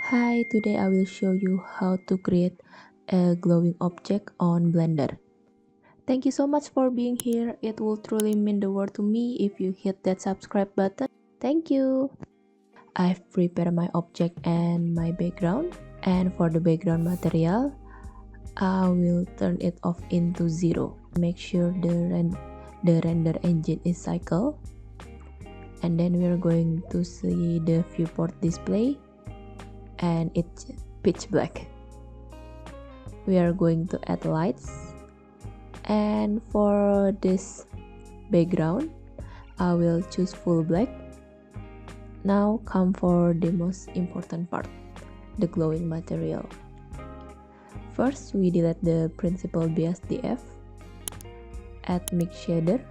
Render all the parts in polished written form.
Hi, today I will show you how to create a glowing object on Blender. Thank you so much for being here. It will truly mean the world to me if you hit that subscribe button. Thank you. I've prepared my object and my background. And for the background material, I will turn it off into 0. Make sure the render engine is cycle. And then we're going to see the viewport display. And it's pitch black. We are going to add lights, and for this background I will choose full black. Now come for the most important part, the glowing material. First we delete the principal BSDF, add mix shader,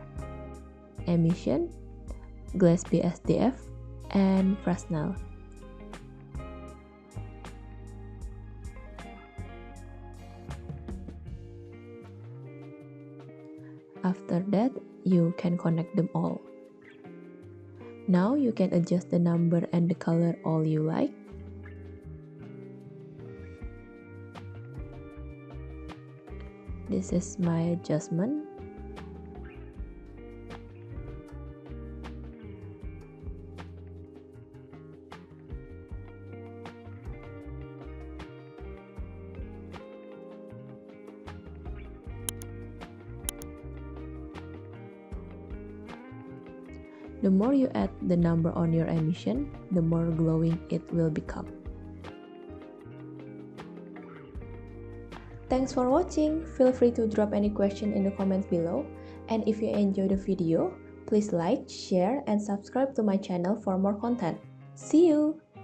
emission, glass BSDF, and Fresnel. After that, you can connect them all. Now you can adjust the number and the color all you like. This is my adjustment. The more you add the number on your emission, the more glowing it will become. Thanks for watching. Feel free to drop any question in the comments below. And if you enjoyed the video, please like, share, and subscribe to my channel for more content. See you!